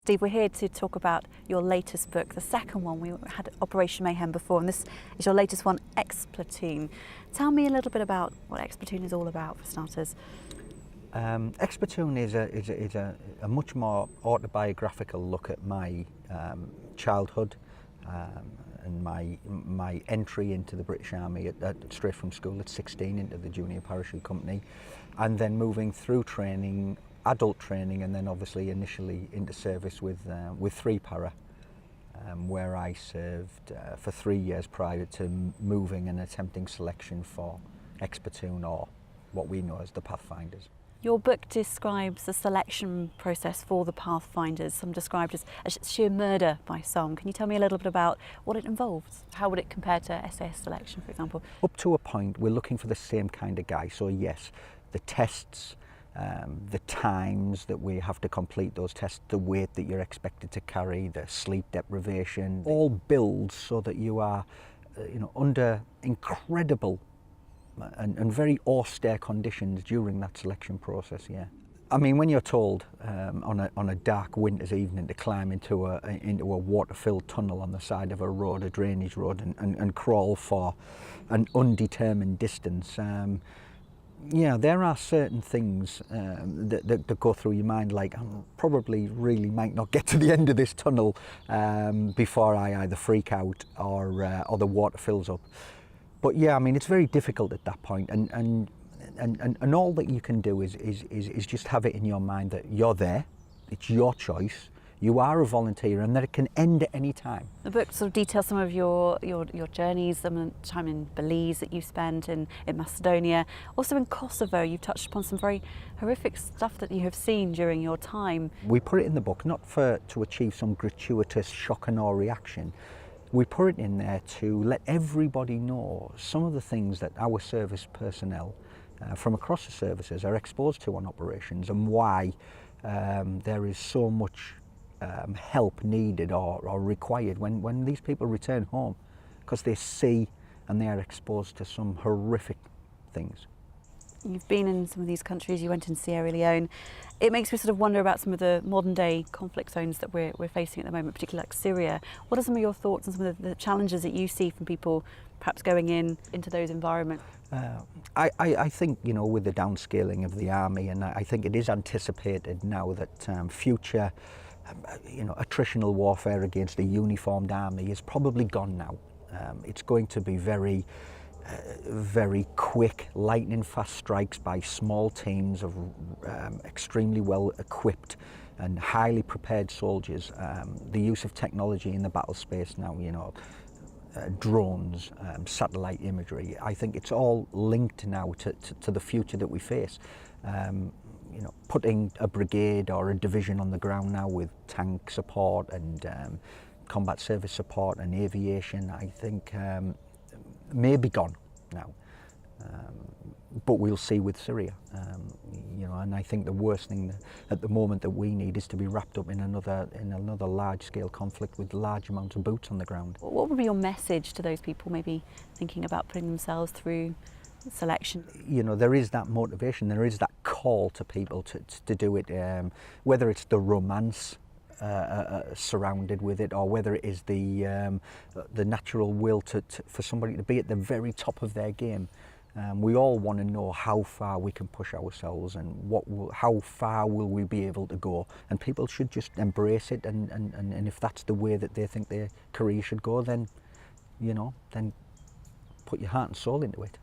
Steve, we're here to talk about your latest book, the second one. We had Operation Mayhem before, and this is your latest one, Platoon. Tell me a little bit about what Platoon is all about, for starters. Platoon is a much more autobiographical look at my childhood and my entry into the British Army straight from school at 16 into the Junior Parachute Company, and then moving through training, adult training, and then obviously initially into service with 3 Para, where I served for 3 years prior to moving and attempting selection for Platoon, or what we know as the Pathfinders. Your book describes the selection process for the Pathfinders, some described as sheer murder by some. Can you tell me a little bit about what it involves? How would it compare to SAS selection, for example? Up to a point, we're looking for the same kind of guy. So yes, the tests, the times that we have to complete those tests, the weight that you're expected to carry, the sleep deprivation, all builds so that you are under incredible and very austere conditions during that selection process. Yeah, I mean, when you're told on a dark winter's evening to climb into a water-filled tunnel on the side of a road, a drainage road, and crawl for an undetermined distance, yeah, there are certain things that go through your mind, like I probably really might not get to the end of this tunnel before I either freak out or the water fills up. But yeah, I mean, it's very difficult at that point, and all that you can do is just have it in your mind that you're there, it's your choice, you are a volunteer, and that it can end at any time. The book sort of details some of your journeys, some of the time in Belize that you spent, in Macedonia, also in Kosovo. You've touched upon some very horrific stuff that you have seen during your time. We put it in the book not to achieve some gratuitous shock and awe reaction. We put it in there to let everybody know some of the things that our service personnel from across the services are exposed to on operations, and why there is so much help needed or required when these people return home, because they see and they are exposed to some horrific things. You've been in some of these countries, you went in Sierra Leone. It makes me sort of wonder about some of the modern day conflict zones that we're facing at the moment, particularly like Syria. What are some of your thoughts on some of the challenges that you see from people perhaps going into those environments? I think, with the downscaling of the army, and I think it is anticipated now that future attritional warfare against a uniformed army is probably gone now. It's going to be very quick, lightning fast strikes by small teams of extremely well equipped and highly prepared soldiers. The use of technology in the battle space now, drones, satellite imagery, I think it's all linked now to the future that we face. Putting a brigade or a division on the ground now with tank support and combat service support and aviation, I think may be gone now, but we'll see with Syria. And I think the worst thing at the moment that we need is to be wrapped up in another large-scale conflict with large amounts of boots on the ground. What would be your message to those people maybe thinking about putting themselves through selection? There is that motivation, there is that call to people to do it, whether it's the romance surrounded with it, or whether it is the natural will for somebody to be at the very top of their game. We all want to know how far we can push ourselves and how far will we be able to go, and people should just embrace it, and if that's the way that they think their career should go, then then put your heart and soul into it.